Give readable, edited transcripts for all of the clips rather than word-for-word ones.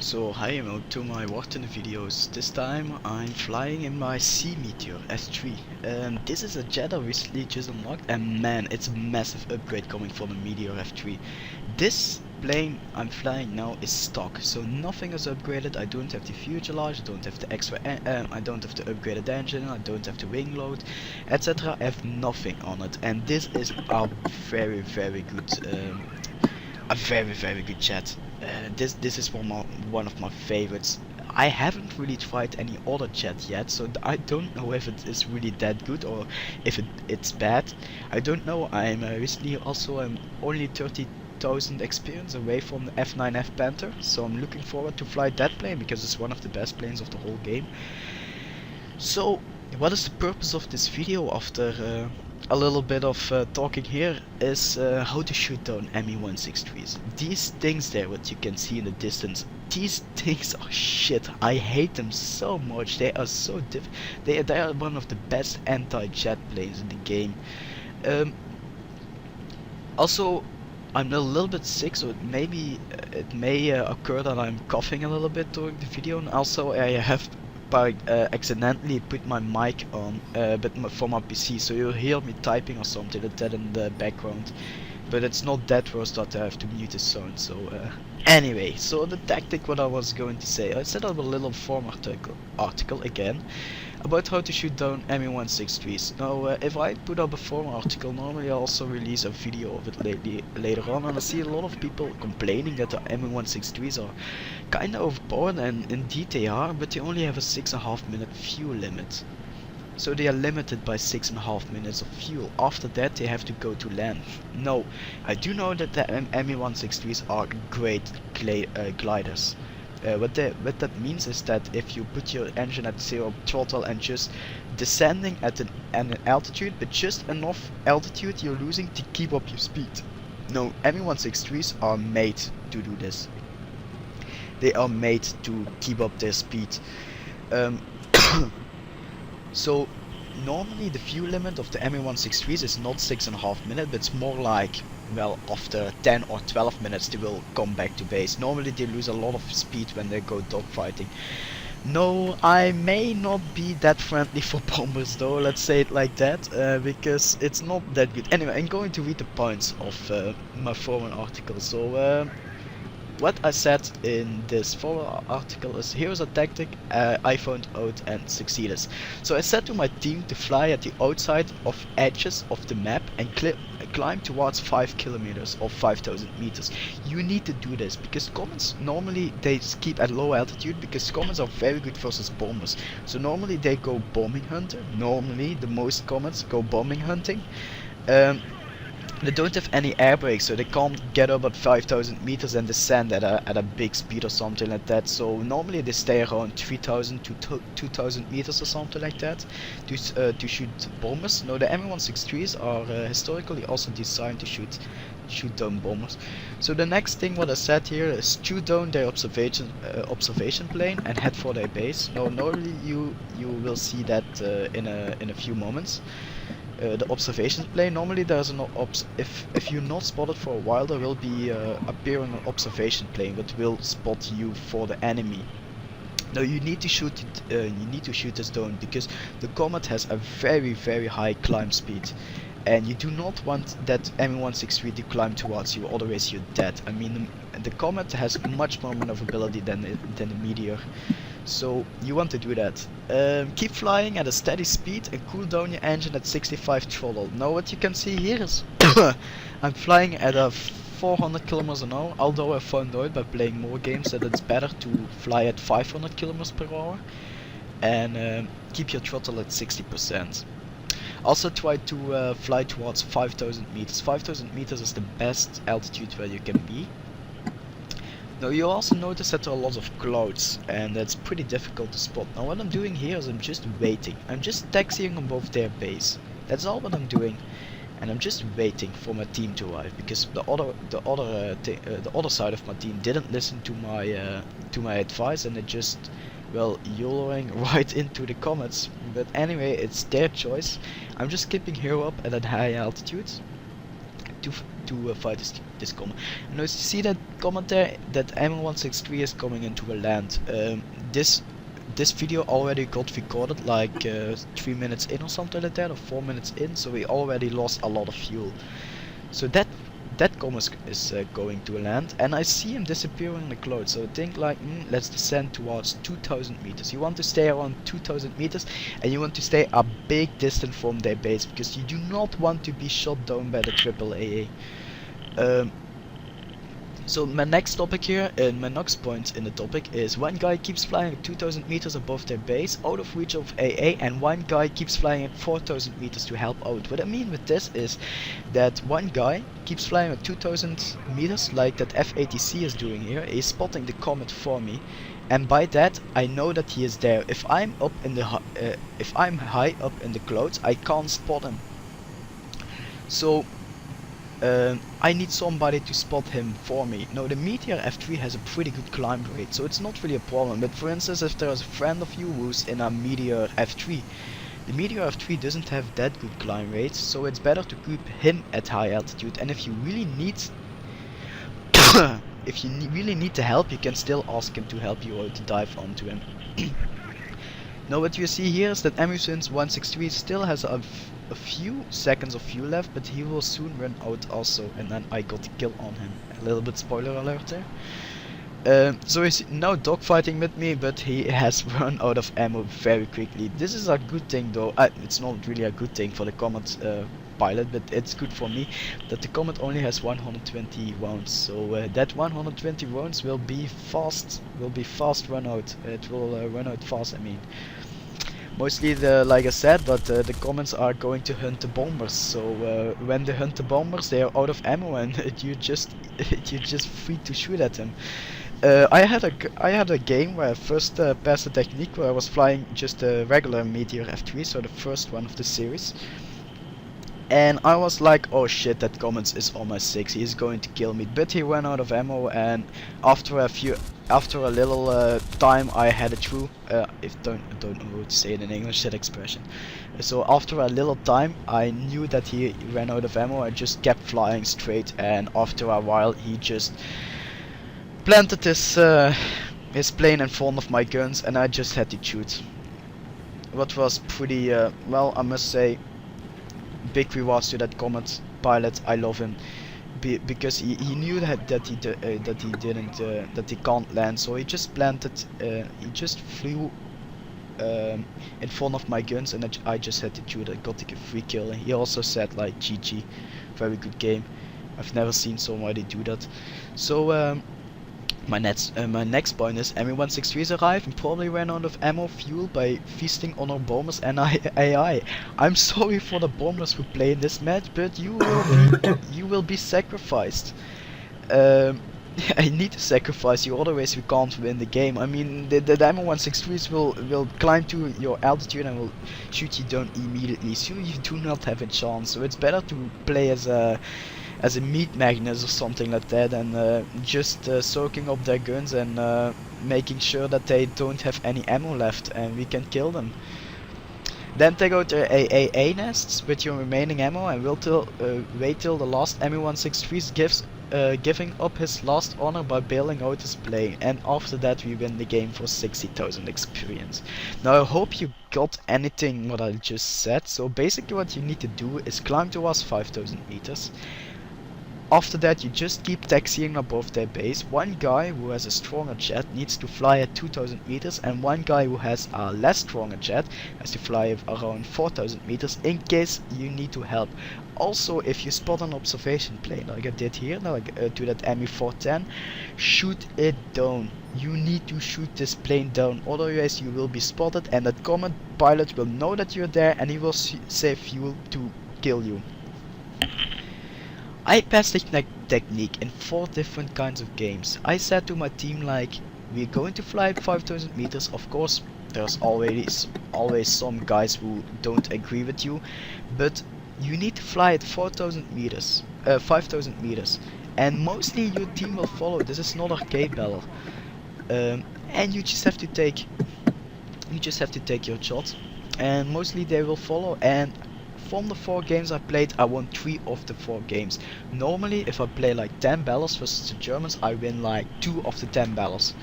So hi to my Warten videos. This time I'm flying in my Sea Meteor S3. This is a jet I recently just unlocked, and man, it's a massive upgrade coming from the Meteor F3. This plane I'm flying now is stock, so nothing is upgraded. I don't have the fuselage, I don't have the extra, I don't have the upgraded engine, I don't have the wing load, etc. I have nothing on it, and this is a very good very good jet. This is one of my favorites. I haven't really tried any other jet yet, so I don't know if it is really that good or if it's bad. I don't know. I'm recently also only 30,000 experience away from the F9F Panther, so I'm looking forward to fly that plane because it's one of the best planes of the whole game. So, what is the purpose of this video after a little bit of talking here is how to shoot down Me-163's. These things there, what you can see in the distance, these things are shit. I hate them so much. They are so they are one of the best anti-jet planes in the game. Also, I'm a little bit sick, so it may occur that I'm coughing a little bit during the video, and also I have accidentally put my mic on, for my PC, so you'll hear me typing or something like that in the background. But it's not that worse that I have to mute the sound. So anyway, so the tactic, what I was going to say, I set up a little forum article again about how to shoot down Me-163's. Now, if I put up a forum article, normally I also release a video of it later on, and I see a lot of people complaining that the Me-163's are kinda overpowered, and indeed they are, but they only have a 6.5 minute fuel limit. So they are limited by 6.5 minutes of fuel. After that they have to go to land. No, I do know that the Me-163's are great gliders. What that means is that if you put your engine at 0 throttle and just descending at an altitude, but just enough altitude you're losing to keep up your speed. No, Me-163's are made to do this. They are made to keep up their speed. So normally the fuel limit of the Me-163's is not 6.5 minutes, but it's more like, well, after 10 or 12 minutes they will come back to base. Normally they lose a lot of speed when they go dogfighting. No, I may not be that friendly for bombers though, let's say it like that, because it's not that good. Anyway, I'm going to read the points of my forum article. So what I said in this forum article is, here's a tactic I found out and succeeded. So I said to my team to fly at the outside of edges of the map and climb towards 5 kilometers or 5,000 meters. You need to do this because comets normally they keep at low altitude because comets are very good versus bombers. So normally they go bombing hunter. Normally the most comets go bombing hunting. They don't have any air brakes, so they can't get up at 5,000 meters and descend at a big speed or something like that. So normally they stay around 3,000 to 2,000 meters or something like that to shoot bombers. Now the Me-163's are historically also designed to shoot down bombers. So the next thing what I said here is shoot down their observation plane and head for their base. Now normally you will see that in a few moments. The observation plane, normally there's an if you're not spotted for a while, there will be appearing an observation plane that will spot you for the enemy. Now you need to shoot it, you need to shoot this down because the comet has a very high climb speed, and you do not want that Me-163 to climb towards you, otherwise you're dead. I mean, the comet has much more maneuverability than the meteor. So you want to do that. Keep flying at a steady speed and cool down your engine at 65 throttle. Now what you can see here is I'm flying at a 400 kilometers an hour, although I found out by playing more games that it's better to fly at 500 kilometers per hour and keep your throttle at 60%. Also try to fly towards 5,000 meters. 5,000 meters is the best altitude where you can be. Now you also notice that there are lots of clouds and that's pretty difficult to spot. Now what I'm doing here is I'm just waiting. I'm just taxiing above their base. That's all what I'm doing, and I'm just waiting for my team to arrive because the other side of my team didn't listen to my advice, and they just, well, YOLOing right into the comets. But anyway, it's their choice. I'm just keeping here up at a high altitude to fight this comet. And as you see that comet there, that Me-163 is coming into a land. This video already got recorded like 3 minutes in or something like that, or 4 minutes in, so we already lost a lot of fuel. So that comet is going to land, and I see him disappearing in the clouds. So I think like, let's descend towards 2000 meters. You want to stay around 2000 meters, and you want to stay a big distance from their base, because you do not want to be shot down by the AAA. So my next topic here, and my next point in the topic is one guy keeps flying at 2000 meters above their base, out of reach of AA, and one guy keeps flying at 4000 meters to help out. What I mean with this is that one guy keeps flying at 2000 meters, like that F-80C is doing here. He's spotting the comet for me, and by that I know that he is there. If I'm up in the if I'm high up in the clouds, I can't spot him. So I need somebody to spot him for me. Now the Meteor F3 has a pretty good climb rate, so it's not really a problem. But for instance, if there's a friend of you who's in a Meteor F3, the Meteor F3 doesn't have that good climb rates, so it's better to keep him at high altitude. And if you really need really need to help, you can still ask him to help you out to dive onto him. Now what you see here is that Me-163 still has a few seconds of fuel left, but he will soon run out also, and then I got the kill on him. A little bit spoiler alert there. So he's now dogfighting with me, but he has run out of ammo very quickly. This is a good thing though. It's not really a good thing for the Comet pilot, but it's good for me that the Comet only has 120 rounds. So that 120 rounds will be fast run out. It will run out fast, I mean. Mostly like I said, but the Comets are going to hunt the bombers. So when they hunt the bombers, they are out of ammo, and you're just free to shoot at them. I had a game where I first passed a technique where I was flying just a regular Meteor F3, so the first one of the series. And I was like, oh shit, that Comet is on my 6, he is going to kill me. But he ran out of ammo, and after a little time I had it through. I don't know how to say it in English, that expression. So after a little time I knew that he ran out of ammo. I just kept flying straight, and after a while he just planted his plane in front of my guns, and I just had to shoot. What was pretty, well, I must say, big rewards to that Comet pilot. I love him because he knew that he can't land, so he just planted, he just flew in front of my guns, and I just had to shoot. I got a free kill. And he also said like GG, very good game. I've never seen somebody do that. So my next point is Me-163's arrived and probably ran out of ammo fuel by feasting on our bombers and AI. I'm sorry for the bombers who play in this match, but you will be sacrificed. I need to sacrifice you, otherwise we can't win the game. I mean, the Me-163's will climb to your altitude and will shoot you down immediately, so you do not have a chance. So it's better to play as a meat magnet or something like that, and just soaking up their guns and making sure that they don't have any ammo left, and we can kill them. Then take out their AA nests with your remaining ammo, and wait till the last Me-163 giving up his last honor by bailing out his plane, and after that we win the game for 60,000 experience. Now I hope you got anything what I just said. So basically what you need to do is climb towards 5,000 meters. After that you just keep taxiing above their base. One guy who has a stronger jet needs to fly at 2000 meters, and one guy who has a less stronger jet has to fly around 4000 meters in case you need to help. Also, if you spot an observation plane like I did here, like to that Me-410, shoot it down. You need to shoot this plane down, otherwise you will be spotted, and that Comet pilot will know that you're there, and he will save fuel to kill you. I passed this technique in 4 different kinds of games. I said to my team like, we're going to fly at 5000 meters. Of course, there's always some guys who don't agree with you, but you need to fly at 4000 meters, 5000 meters, and mostly your team will follow. This is not arcade battle, and you just have to take your shot, and mostly they will follow. And from the 4 games I played, I won 3 of the 4 games. Normally, if I play like 10 battles versus the Germans, I win like 2 of the 10 battles,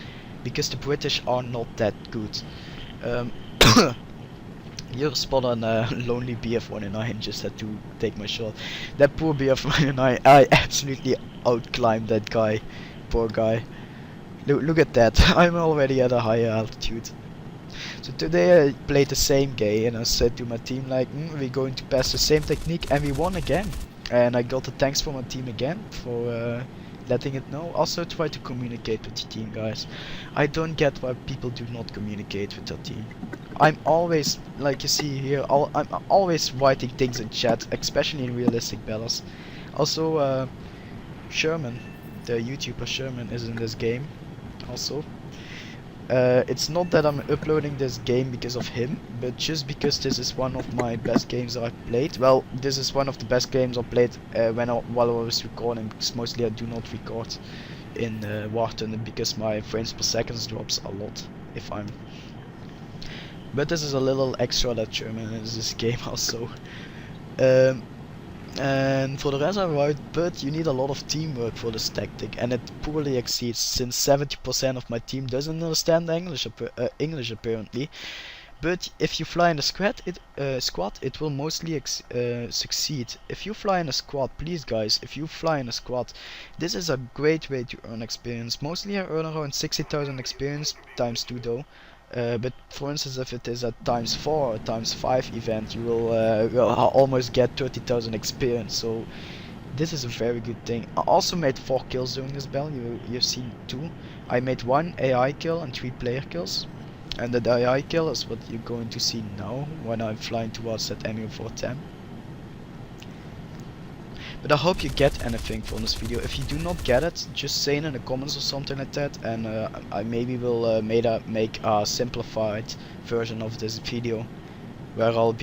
because the British are not that good. You're spot on, lonely BF-109, just had to take my shot. That poor BF-109, I absolutely outclimbed that guy. Poor guy. Look at that, I'm already at a higher altitude. So today I played the same game and I said to my team like, we're going to pass the same technique, and we won again. And I got the thanks from my team again for letting it know. Also try to communicate with your team, guys. I don't get why people do not communicate with their team. I'm always, like you see here, I'm always writing things in chat, especially in realistic battles. Also, Sherman, the YouTuber Sherman, is in this game also. It's not that I'm uploading this game because of him, but just because this is one of my best games I've played. Well, this is one of the best games I played while I was recording, because mostly I do not record in War Thunder because my frames per second drops a lot if I'm. But this is a little extra that German in this game also. And for the rest I'm right, but you need a lot of teamwork for this tactic, and it poorly exceeds, since 70% of my team doesn't understand English apparently. But if you fly in a squad, it will mostly succeed. If you fly in a squad, please guys, if you fly in a squad, this is a great way to earn experience. Mostly I earn around 60,000 experience times 2 though. But for instance, if it is a times 4 or times 5 event, you will almost get 30,000 experience. So this is a very good thing. I also made 4 kills during this battle. You've seen 2. I made 1 AI kill and 3 player kills. And the AI kill is what you're going to see now when I'm flying towards that MU410. But I hope you get anything from this video. If you do not get it, just say it in the comments or something like that, and I maybe will make a simplified version of this video, where I'll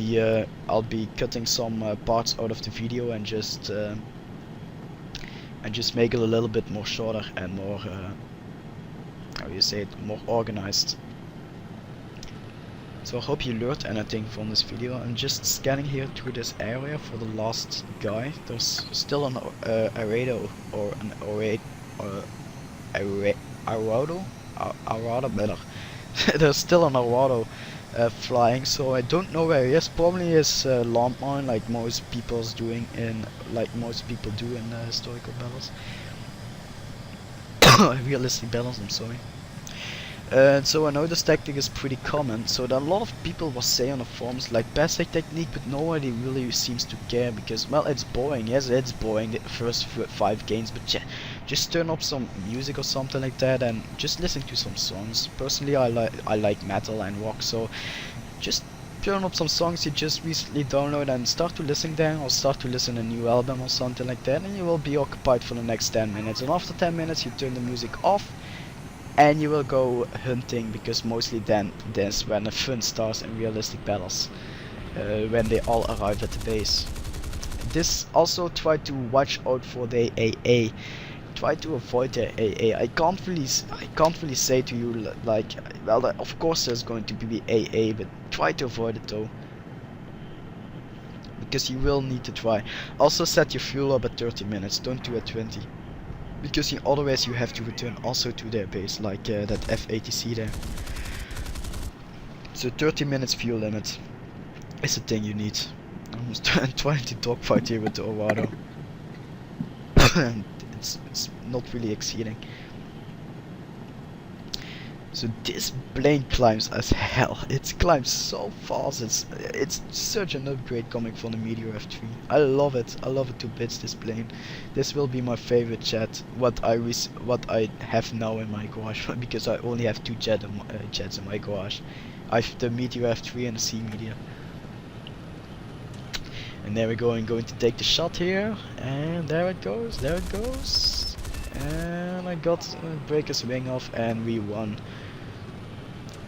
be cutting some parts out of the video and just make it a little bit more shorter and more how you say it, more organized. So I hope you learned anything from this video. I'm just scanning here through this area for the last guy. There's still an Arado or an Arado better. There's still an Arado flying, so I don't know where he is. Probably his landmine, like most people do in historical battles. Realistic battles, I'm sorry. So I know this tactic is pretty common, so that a lot of people will say on the forums like basic technique, but nobody really seems to care, because well, it's boring. Yes, it's boring the first 5 games, but yeah, just turn up some music or something like that and just listen to some songs. Personally, I like metal and rock, so just turn up some songs you just recently download and start to listen them, or start to listen a new album or something like that, and you will be occupied for the next 10 minutes. And after 10 minutes you turn the music off and you will go hunting, because mostly then that's when the fun starts in realistic battles, when they all arrive at the base. This also, try to watch out for the AA. Try to avoid the AA. I can't really say to you like, well, of course there's going to be AA, but try to avoid it though, because you will need to try. Also set your fuel up at 30 minutes, don't do it 20. Because otherwise you have to return also to their base, like that F-80C there. So 30 minutes fuel limit is the thing you need. I'm almost trying to dogfight here with the Orado. And it's not really exceeding. So this plane climbs as hell. It climbs so fast. It's such an upgrade coming from the Meteor F3. I love it. I love it to bits, this plane. This will be my favorite jet. What I have now in my garage, because I only have 2 jets in my garage. I have the Meteor F3 and the Sea Meteor. And there we go. I'm going to take the shot here, and there it goes. There it goes. And I got Breaker's wing off, and we won.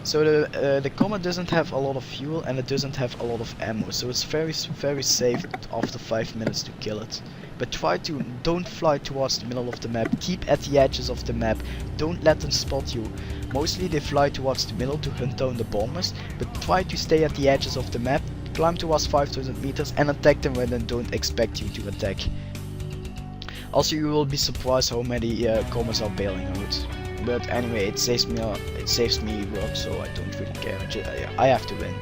So the Comet doesn't have a lot of fuel, and it doesn't have a lot of ammo, so it's very safe after 5 minutes to kill it. But don't fly towards the middle of the map. Keep at the edges of the map. Don't let them spot you. Mostly they fly towards the middle to hunt down the bombers, but try to stay at the edges of the map, climb towards 5000 meters and attack them when they don't expect you to attack. Also, you will be surprised how many comets are bailing out. But anyway, it saves me work, so I don't really care. I have to win,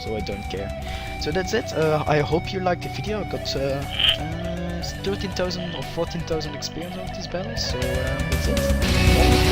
so I don't care. So that's it. I hope you liked the video. I got 13,000 or 14,000 experience out of this battle, so that's it.